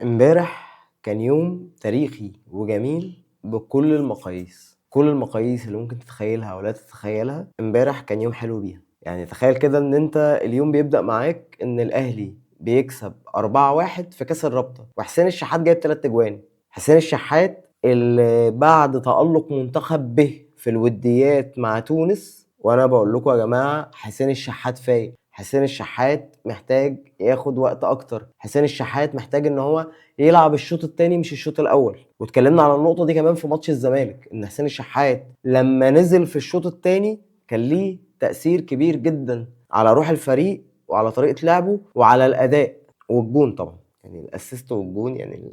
امبارح كان يوم تاريخي وجميل بكل المقاييس، كل المقاييس اللي ممكن تتخيلها ولا تتخيلها. امبارح كان يوم حلو بيها. يعني تخيل كده ان انت اليوم بيبدأ معاك ان الاهلي بيكسب 4-1 في كاس الرابطة، وحسين الشحات جايب 3 اجوان. حسين الشحات اللي بعد تألق منتخب به في الوديات مع تونس، وانا بقول لكم يا جماعة حسين الشحات فايق. حسين الشحات محتاج ياخد وقت اكتر. حسين الشحات محتاج ان هو يلعب الشوط الثاني مش الشوط الاول. واتكلمنا على النقطه دي كمان في ماتش الزمالك، ان حسين الشحات لما نزل في الشوط الثاني كان ليه تاثير كبير جدا على روح الفريق وعلى طريقه لعبه وعلى الاداء والجون طبعا. يعني الاسيست والجون، يعني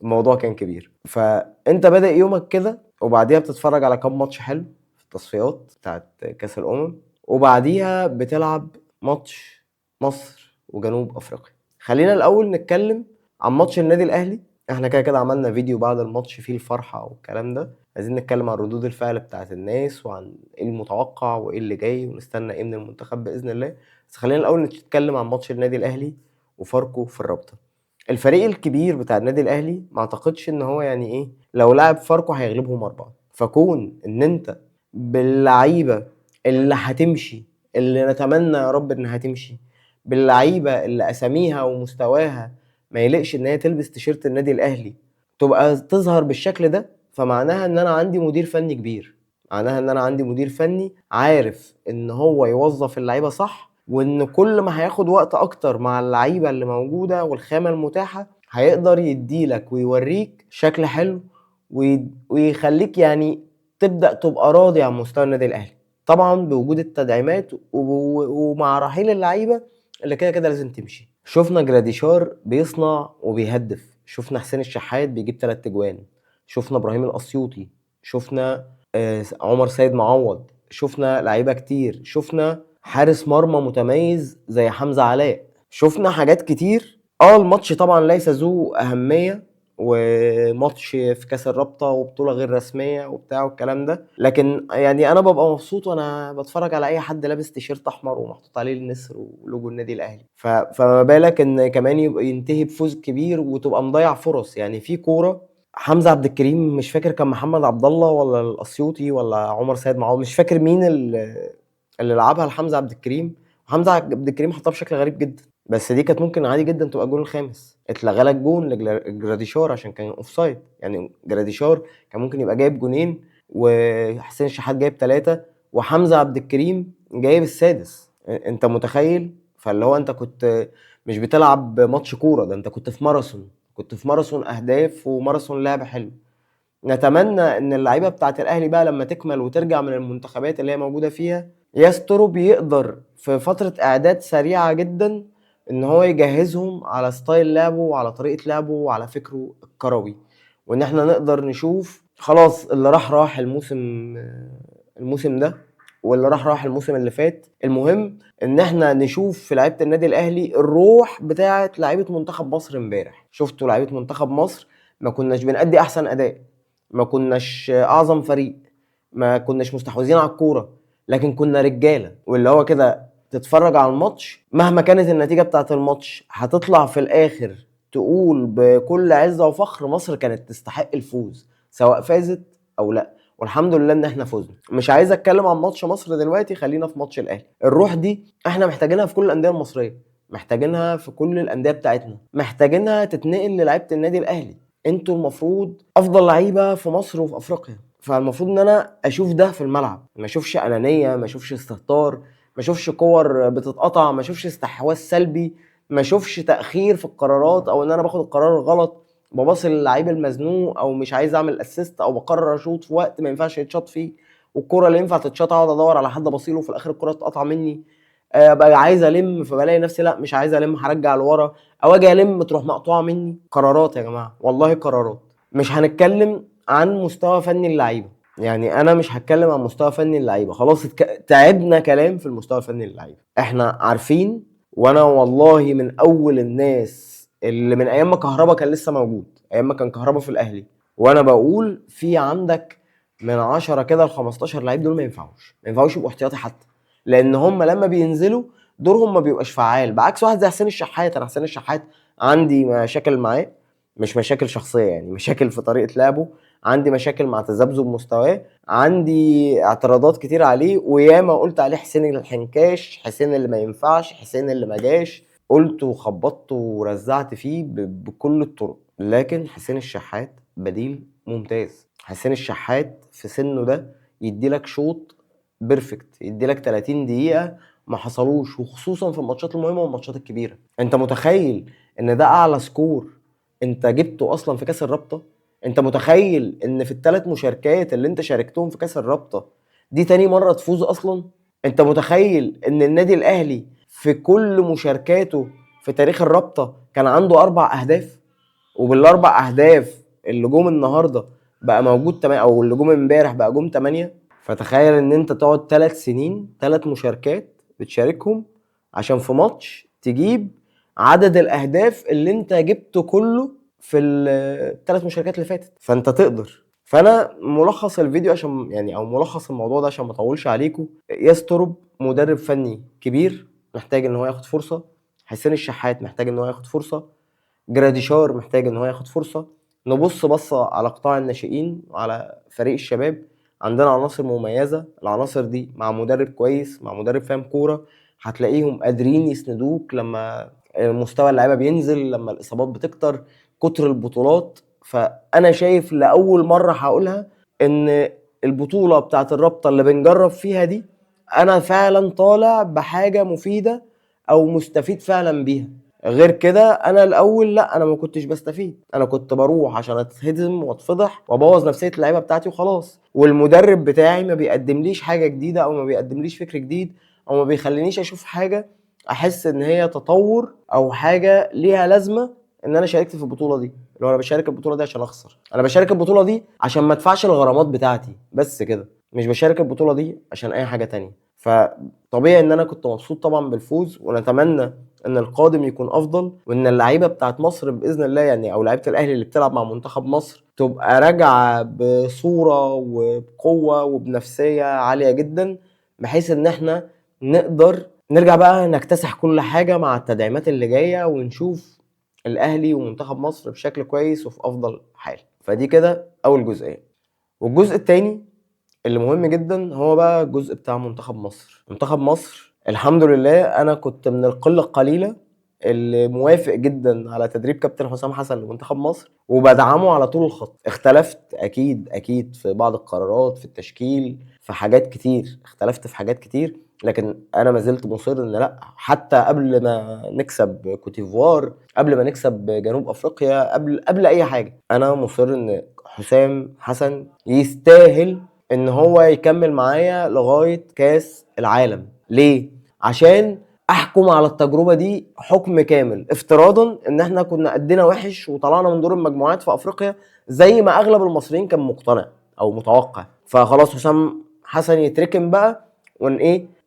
الموضوع كان كبير. فانت بادئ يومك كده، وبعديها بتتفرج على كام ماتش حلو في التصفيات بتاعت كاس الامم، وبعديها بتلعب ماتش مصر وجنوب افريقيا. خلينا الاول نتكلم عن ماتش النادي الاهلي. احنا كده كده عملنا فيديو بعد الماتش فيه الفرحه والكلام ده، عايزين نتكلم عن ردود الفعل بتاعت الناس وعن ايه المتوقع وايه اللي جاي ونستنى ايه من المنتخب باذن الله. بس خلينا الاول نتكلم عن ماتش النادي الاهلي وفاركو في الرابطه. الفريق الكبير بتاع النادي الاهلي ما اعتقدش ان هو يعني ايه لو لعب فاركو هيغلبهم 4. فكون ان انت باللعيبه اللي هتمشي، اللي نتمنى يا رب انها تمشي، باللعيبه اللي اساميها ومستواها ما يليقش ان هي تلبس تيشيرت النادي الاهلي، تبقى تظهر بالشكل ده، فمعناها ان انا عندي مدير فني كبير. معناها ان انا عندي مدير فني عارف ان هو يوظف اللعيبه صح، وان كل ما هياخد وقت اكتر مع اللعيبه اللي موجوده والخامه المتاحه هيقدر يديلك ويوريك شكل حلو ويخليك يعني تبدا تبقى راضي عن مستوى النادي الاهلي، طبعا بوجود التدعيمات ومع رحيل اللعيبه اللي كده كده لازم تمشي. شفنا جراديشار بيصنع وبيهدف، شفنا حسين الشحات بيجيب 3 اجوان، شفنا ابراهيم الاسيوطي، شفنا عمر سيد معوض، شفنا لعيبه كتير، شفنا حارس مرمى متميز زي حمزه علاء، شفنا حاجات كتير. الماتش طبعا ليس ذو اهميه، وماتش في كاس الرابطه وبطوله غير رسميه وبتاع والكلام ده، لكن يعني انا ببقى مبسوط وانا بتفرج على اي حد لابس تيشيرت احمر ومحطوط عليه النسر ولوجو النادي الاهلي. فما بالك ان كمان يبقى ينتهي بفوز كبير وتبقى مضيع فرص. يعني في كوره حمزه عبد الكريم، مش فاكر كان محمد عبد الله ولا الاسيوطي ولا عمر سيد معوض، مش فاكر مين اللي لعبها لحمزه عبد الكريم، وحمزه عبد الكريم حطها بشكل غريب جدا، بس دي كانت ممكن عادي جدا تبقى الجون الخامس. اتلغى لك جون لجراديشار عشان كان اوفسايد. يعني جراديشار كان ممكن يبقى جايب جونين، وحسين الشحات جايب 3، وحمزه عبد الكريم جايب السادس. انت متخيل؟ فاللي هو انت كنت مش بتلعب ماتش كوره، ده انت كنت في ماراثون، كنت في ماراثون اهداف وماراثون لعب حلو. نتمنى ان اللعيبه بتاعه الاهلي بقى لما تكمل وترجع من المنتخبات اللي هي موجوده فيها، ياسترو بيقدر في فتره اعداد سريعه جدا ان هو يجهزهم على ستايل لعبه وعلى طريقه لعبه وعلى فكره الكروي، وان احنا نقدر نشوف خلاص اللي راح الموسم ده، واللي راح الموسم اللي فات. المهم ان احنا نشوف في لعيبه النادي الاهلي الروح بتاعه لعيبه منتخب مصر. امبارح شفتوا لعيبه منتخب مصر، ما كناش بنأدي احسن اداء، ما كناش اعظم فريق، ما كناش مستحوذين على الكوره، لكن كنا رجاله. واللي هو كده تتفرج على الماتش مهما كانت النتيجه بتاعه الماتش هتطلع في الاخر تقول بكل عزه وفخر مصر كانت تستحق الفوز سواء فازت او لا، والحمد لله ان احنا فزنا. مش عايز اتكلم عن ماتش مصر دلوقتي، خلينا في ماتش الاهلي. الروح دي احنا محتاجينها في كل الانديه المصريه، محتاجينها في كل الانديه بتاعتنا، محتاجينها تتنقل للعيبه النادي الاهلي. انتوا المفروض افضل لعيبه في مصر وفي افريقيا، فالمفروض ان انا اشوف ده في الملعب، ما اشوفش انانيه، ما اشوفش استهتار، ما اشوفش كور بتتقطع، ما اشوفش استحواذ سلبي، ما اشوفش تاخير في القرارات، او ان انا باخد القرار الغلط بباصي للعيب المزنوق، او مش عايز اعمل اسيست، او بقرر اشوط في وقت ما ينفعش يتشاط فيه، والكره اللي ينفع تتشاط اقعد ادور على حد ابصيله وفي الاخر الكره تتقطع مني. ابقى عايز الم فبلاقي نفسي لا مش عايز الم، هرجع لورا، او اجي الم تروح مقطوعه مني. قرارات يا جماعه، والله قرارات. مش هنتكلم عن مستوى فني اللعيبه، يعني انا مش هتكلم عن مستوى فني اللعيبه، خلاص تعبنا كلام في المستوى الفني للعيبه، احنا عارفين. وانا والله من اول الناس اللي من ايام ما كهربا كان لسه موجود، ايام ما كان كهربا في الاهلي، وانا بقول في عندك من 10 كده ل 15 لعيب دول ما ينفعوش يبقوا احتياطي حتى، لان هم لما بينزلوا دورهم ما بيبقاش فعال، بعكس واحد زي حسين الشحات. انا حسين الشحات عندي مشاكل معاه، مش مشاكل شخصيه، يعني مشاكل في طريقه لعبه، عندي مشاكل مع تذبذب مستواه، عندي اعتراضات كتير عليه، وياما قلت عليه حسين الحنكاش، حسين اللي ما ينفعش، حسين اللي ما جاش، قلت وخبطت ورزعت فيه بكل الطرق. لكن حسين الشحات بديل ممتاز. حسين الشحات في سنه ده يديلك شوط بيرفكت، يديلك 30 دقيقة ما حصلوش، وخصوصا في الماتشات المهمة والماتشات الكبيرة. انت متخيل ان ده اعلى سكور انت جبته اصلا في كاس الرابطة؟ انت متخيل ان في ال3 مشاركات اللي انت شاركتهم في كاس الرابطة دي تاني مرة تفوز اصلا؟ انت متخيل ان النادي الاهلي في كل مشاركاته في تاريخ الرابطة كان عنده 4 اهداف، وبال4 اهداف اللي جم النهارده بقى موجود او اللي جم امبارح بقى جم 8؟ فتخيل ان انت تقعد 3 سنين 3 مشاركات بتشاركهم عشان في ماتش تجيب عدد الاهداف اللي انت جبته كله في ال3 مشاركات اللي فاتت. فانت تقدر. فانا ملخص الفيديو عشان يعني او ملخص الموضوع ده عشان ما اطولش عليكم، يسترب مدرب فني كبير محتاج ان هو ياخد فرصه، حسين الشحات محتاج ان هو ياخد فرصه، جراديشار محتاج ان هو ياخد فرصه، نبص بصه على قطاع الناشئين وعلى فريق الشباب، عندنا عناصر مميزه، العناصر دي مع مدرب كويس مع مدرب فاهم كوره هتلاقيهم قادرين يسندوك لما مستوى اللعيبه بينزل، لما الاصابات بتكتر، كتر البطولات. فانا شايف لاول مره هقولها ان البطوله بتاعه الرابطه اللي بنجرب فيها دي انا فعلا طالع بحاجه مفيده او مستفيد فعلا بيها. غير كده انا الاول لا، انا ما كنتش بستفيد، انا كنت بروح عشان اتهزم واتفضح وابوظ نفسيه اللعيبه بتاعتي وخلاص، والمدرب بتاعي ما بيقدمليش حاجه جديده او ما بيقدمليش فكر جديد او ما بيخلينيش اشوف حاجه احس ان هي تطور او حاجه ليها لازمه. ان انا شاركت في البطوله دي، اللي هو انا بشارك البطوله دي عشان اخسر، انا بشارك البطوله دي عشان ما ادفعش الغرامات بتاعتي بس كده، مش بشارك البطوله دي عشان اي حاجه تانية. فطبيعي ان انا كنت مبسوط طبعا بالفوز، ونتمنى ان القادم يكون افضل، وان اللعيبه بتاعت مصر باذن الله يعني او لعيبه الاهلي اللي بتلعب مع منتخب مصر تبقى راجعه بصوره وبقوه وبنفسيه عاليه جدا، بحيث ان احنا نقدر نرجع بقى نكتسح كل حاجه مع التدعيمات اللي جايه، ونشوف الاهلي ومنتخب مصر بشكل كويس وفي افضل حال. فدي كده اول جزئيه. والجزء الثاني اللي مهم جدا هو بقى الجزء بتاع منتخب مصر. منتخب مصر الحمد لله انا كنت من القله القليله اللي موافق جدا على تدريب كابتن حسام حسن لمنتخب مصر وبدعمه على طول الخط. اختلفت اكيد في بعض القرارات في التشكيل، في حاجات كتير اختلفت في حاجات كتير، لكن انا ما زلت مصر ان لا، حتى قبل ما نكسب كوتيفوار، قبل ما نكسب جنوب افريقيا، قبل اي حاجه، انا مصر ان حسام حسن يستاهل ان هو يكمل معايا لغايه كاس العالم. ليه؟ عشان احكم على التجربه دي حكم كامل، افتراضا ان احنا كنا قدنا وحش وطلعنا من دور المجموعات في افريقيا زي ما اغلب المصريين كان مقتنع او متوقع. فخلاص حسام حسن يتركن بقى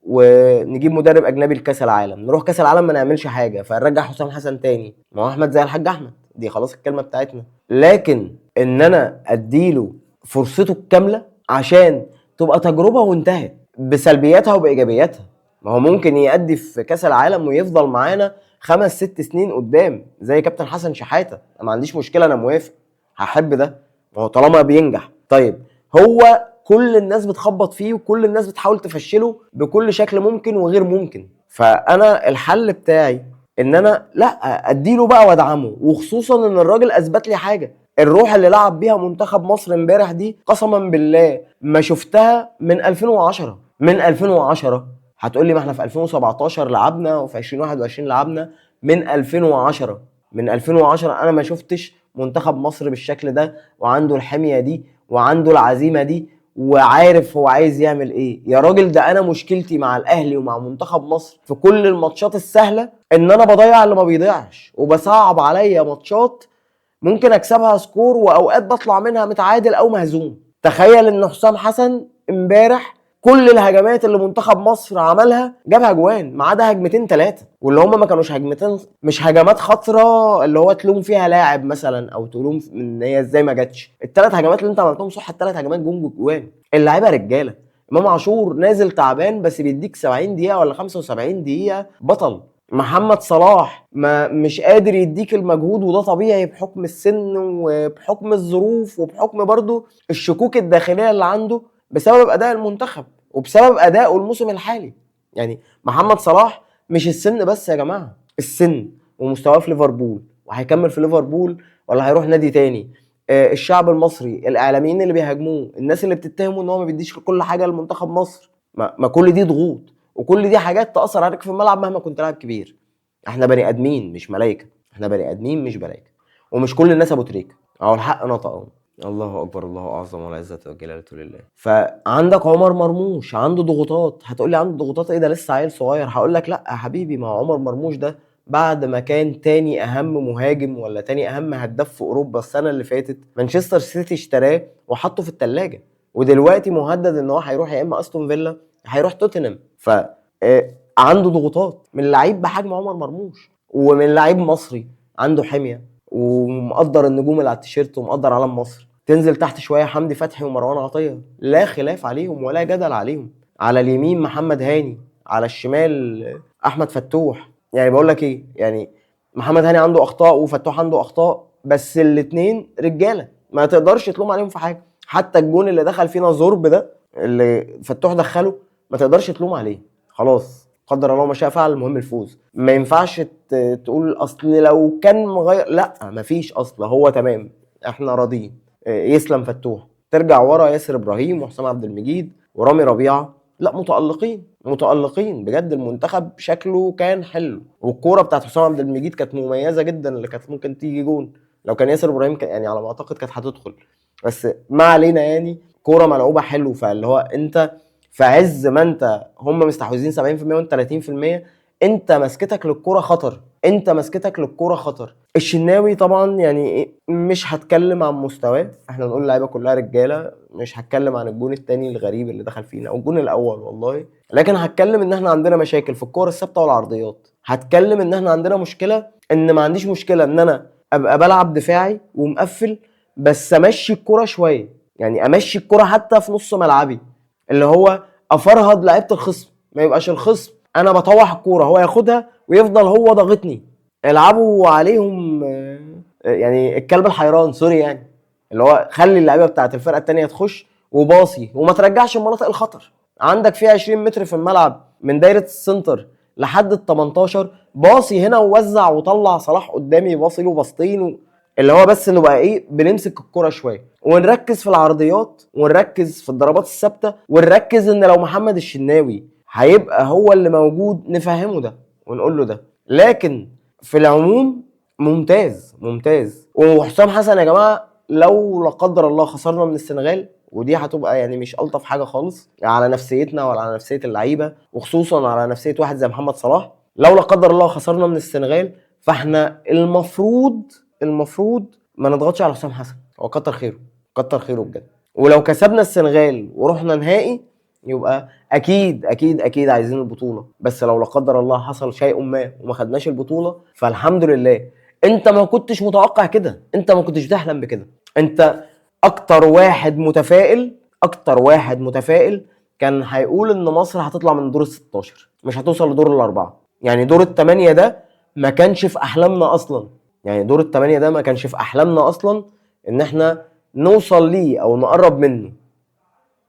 ونجيب مدرب اجنبي لكاس العالم، نروح كاس العالم ما نعملش حاجه فنرجع حسام حسن تاني، ما هو احمد زي الحاج احمد، دي خلاص الكلمه بتاعتنا. لكن ان انا اديله فرصته الكامله عشان تبقى تجربه وانتهت بسلبياتها وبايجابياتها، ما هو ممكن يأدي في كاس العالم ويفضل معانا 5-6 سنين قدام زي كابتن حسن شحاته، انا ما عنديش مشكله، انا موافق، هحب ده، ما هو طالما بينجح. طيب هو كل الناس بتخبط فيه وكل الناس بتحاول تفشله بكل شكل ممكن وغير ممكن، فانا الحل بتاعي ان انا لا اديله بقى وادعمه، وخصوصا ان الراجل اثبت لي حاجه، الروح اللي لعب بيها منتخب مصر امبارح دي قسما بالله ما شفتها من 2010. من 2010 هتقول لي ما احنا في 2017 لعبنا وفي 2021 لعبنا، من 2010، من 2010 انا ما شفتش منتخب مصر بالشكل ده وعنده الحمية دي وعنده العزيمة دي وعارف هو عايز يعمل ايه. يا راجل ده انا مشكلتي مع الاهلي ومع منتخب مصر في كل الماتشات السهلة ان انا بضيع اللي ما بيضيعش، وبصعب عليا ماتشات ممكن اكسبها سكور واوقات بطلع منها متعادل او مهزوم. تخيل ان حسام حسن امبارح كل الهجمات اللي منتخب مصر عملها جابها جوان ما عدا هجمتين 3، واللي هم ما كانوش هجمتين، مش هجمات خطره اللي هو تلوم فيها لاعب مثلا او تلوم ان هي ازاي ما جاتش. ال3 هجمات اللي انت عملتهم صح، ال3 هجمات جوان. اللعيبه رجاله، امام عاشور نازل تعبان بس بيديك 70 دقيقه ولا 75 دقيقه بطل. محمد صلاح ما مش قادر يديك المجهود، وده طبيعي بحكم السن وبحكم الظروف وبحكم برضو الشكوك الداخلية اللي عنده بسبب أداء المنتخب وبسبب أدائه الموسم الحالي. يعني محمد صلاح مش السن بس يا جماعة، السن ومستواه في ليفربول، وهيكمل في ليفربول ولا هيروح نادي تاني، الشعب المصري، الإعلاميين اللي بيهاجموه، الناس اللي بتتهمه إن هو ما بيديش كل حاجة لمنتخب مصر، ما كل دي ضغوط وكل دي حاجات تأثر عليك في الملعب مهما كنت لاعب كبير. احنا بني ادمين مش ملايكه، احنا بني ادمين مش ملايكه، ومش كل الناس ابو تريكه، او الحق نطق اهو. الله اكبر، الله اعظم، والعزه والجلاله لله. فعندك عمر مرموش عنده ضغوطات، هتقول لي عنده ضغوطات ايه ده لسه عيل صغير؟ هقول لك لا يا حبيبي، ما هو عمر مرموش ده بعد ما كان تاني اهم مهاجم ولا تاني اهم هداف في اوروبا السنه اللي فاتت، مانشستر سيتي اشتراه وحطه في الثلاجه، ودلوقتي مهدد ان هو هيروح يا اما استون فيلا هيروح توتنهام. ف عنده ضغوطات من لعيب بحجم عمر مرموش، ومن لعيب مصري عنده حميه ومقدر النجوم اللي على التيشيرت ومقدر علم مصر. تنزل تحت شويه حمدي فتحي ومروان عطيه لا خلاف عليهم ولا جدل عليهم، على اليمين محمد هاني، على الشمال احمد فتوح. يعني بقول لك ايه، يعني محمد هاني عنده اخطاء وفتوح عنده اخطاء، بس الاثنين رجاله ما تقدرش تلوم عليهم في حاجه. حتى الجون اللي دخل فينا زورب ده اللي فتوح دخله ما تقدرش تلوم عليه، خلاص قدر الله ما شاء فعل، المهم الفوز. ما ينفعش تقول اصل لو كان مغير، لا مفيش، اصل هو تمام احنا راضيين. يسلم فتوح، ترجع ورا ياسر ابراهيم وحسام عبد المجيد ورامي ربيعه، لا متالقين متالقين بجد. المنتخب شكله كان حلو، والكوره بتاعت حسام عبد المجيد كانت مميزه جدا، اللي كانت ممكن تيجي جون لو كان ياسر ابراهيم يعني على ما اعتقد كانت هتدخل، بس ما علينا. يعني كوره ملعوبه حلو، فاللي هو انت في عز ما انت هم مستحوذين 70% وانت 30%، انت مسكتك للكوره خطر، انت مسكتك للكوره خطر. الشناوي طبعا يعني مش هتكلم عن مستواه، احنا نقول اللعيبه كلها رجاله، مش هتكلم عن الجون التاني الغريب اللي دخل فينا او الجون الاول والله، لكن هتكلم ان احنا عندنا مشاكل في الكوره الثابته والعرضيات. هتكلم ان احنا عندنا مشكله، ان ما عنديش مشكله ان انا ابقى بلعب دفاعي ومقفل، بس امشي الكوره شويه، يعني امشي الكوره حتى في نص ملعبي، اللي هو افرهد لعيبه الخصم، ما يبقاش الخصم انا بطوح الكوره هو ياخدها ويفضل هو ضاغطني. العبوا عليهم يعني الكلب الحيران، سوري يعني، اللي هو خلي اللعيبه بتاعت الفرقه الثانيه تخش وباصي وما ترجعش مناطق الخطر. عندك فيها 20 متر في الملعب من دايره السنتر لحد ال 18، باصي هنا ووزع وطلع صلاح قدامي باصي له باصتين، اللي هو بس نبقى ايه بنمسك الكرة شويه ونركز في العرضيات ونركز في الضربات الثابته ونركز ان لو محمد الشناوي هيبقى هو اللي موجود نفهمه ده ونقول له ده. لكن في العموم ممتاز ممتاز. وحسام حسن يا جماعه لو لا قدر الله خسرنا من السنغال، ودي هتبقى يعني مش الطف حاجه خالص على نفسيتنا ولا على نفسيه اللعيبه، وخصوصا على نفسيه واحد زي محمد صلاح. لو لا قدر الله خسرنا من السنغال، فاحنا المفروض ما نضغطش على حسام حسن، هو كتر خيره، كتر خيره بجد. ولو كسبنا السنغال ورحنا نهائي، يبقى اكيد اكيد اكيد عايزين البطوله، بس لو لا قدر الله حصل شيء ما وما خدناش البطوله فالحمد لله. انت ما كنتش متوقع كده، انت ما كنتش بتحلم بكده. انت اكتر واحد متفائل كان هيقول ان مصر هتطلع من دور ال 16 مش هتوصل لدور الاربعه. يعني دور الثمانيه ده ما كانش في احلامنا اصلا، يعني دور الثمانيه ده ما كانش في احلامنا اصلا ان احنا نوصل ليه او نقرب منه.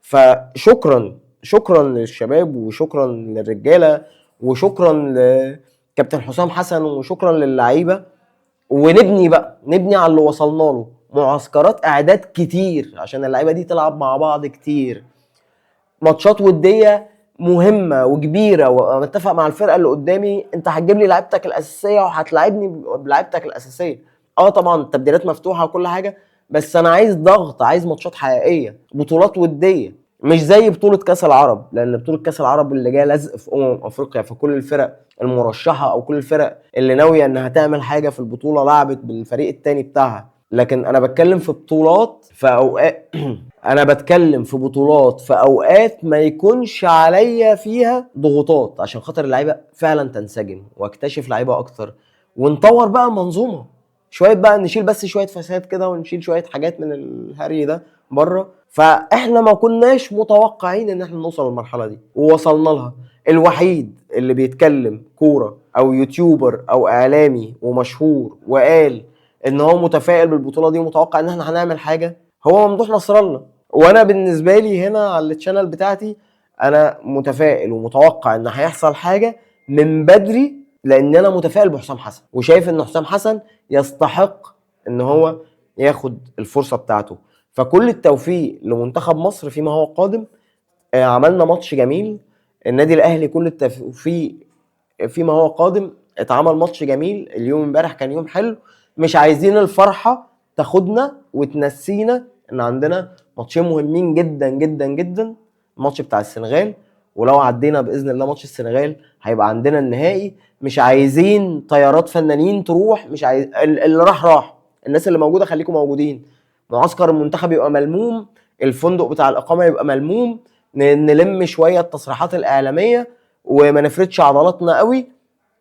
فشكرا شكرا للشباب وشكرا للرجاله وشكرا لكابتن حسام حسن وشكرا للعيبه. ونبني بقى، نبني على اللي وصلنا له، معسكرات اعداد كتير عشان اللعيبه دي تلعب مع بعض كتير، ماتشات وديه مهمه وكبيره، ومتفق مع الفرقه اللي قدامي انت هتجيب لي لعيبتك الاساسيه وهتلاعبني بلعيبتك الاساسيه. اه طبعا التبديلات مفتوحه وكل حاجه، بس انا عايز ضغط، عايز ماتشات حقيقيه، بطولات وديه، مش زي بطوله كاس العرب. لان بطوله كاس العرب اللي جايه لزق في افريقيا، فكل الفرق المرشحه او كل الفرق اللي ناويه انها تعمل حاجه في البطوله لعبت بالفريق التاني بتاعها. لكن انا بتكلم في بطولات في اوقات انا بتكلم في بطولات في اوقات ما يكونش عليا فيها ضغوطات، عشان خاطر اللعيبه فعلا تنسجم واكتشف لعيبه اكتر ونطور بقى المنظومه شويه، بقى نشيل بس شويه فساد كده ونشيل شويه حاجات من الهري ده بره. فاحنا ما كناش متوقعين ان احنا نوصل للمرحله دي ووصلنا لها. الوحيد اللي بيتكلم كوره او يوتيوبر او اعلامي ومشهور وقال ان هو متفائل بالبطوله دي ومتوقع ان احنا هنعمل حاجه، هو ممدوح نصر الله. وانا بالنسبه لي هنا على التشانل بتاعتي انا متفائل ومتوقع ان هيحصل حاجه من بدري، لان انا متفائل بحسام حسن وشايف ان حسام حسن يستحق ان هو ياخد الفرصه بتاعته. فكل التوفيق لمنتخب مصر فيما هو قادم. عملنا ماتش جميل. النادي الاهلي كل التوفيق فيما هو قادم. اتعمل ماتش جميل اليوم امبارح، كان يوم حلو. مش عايزين الفرحه تاخدنا وتنسينا ان عندنا ماتشين مهمين جدا جدا جدا. الماتش بتاع السنغال، ولو عدينا باذن الله ماتش السنغال هيبقى عندنا النهائي. مش عايزين طيارات فنانين تروح، مش عايز اللي راح. الناس اللي موجوده خليكم موجودين. معسكر المنتخب يبقى ملموم، الفندق بتاع الاقامه يبقى ملموم، نلم شويه التصريحات الاعلاميه وما نفردش عضلاتنا قوي.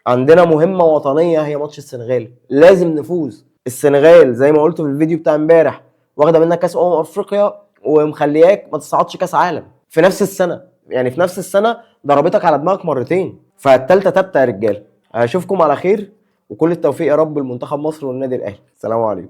عندنا مهمه وطنيه هي ماتش السنغال، لازم نفوز. السنغال زي ما قلت في الفيديو بتاع امبارح واخده منك كاس افريقيا ومخلياك ما تصعدش كاس عالم في نفس السنه. يعني في نفس السنه ضربتك على دماغك مرتين، فالتالتة تابتة يا رجاله. اشوفكم على خير وكل التوفيق يا رب لمنتخب مصر والنادي الاهلي. السلام عليكم.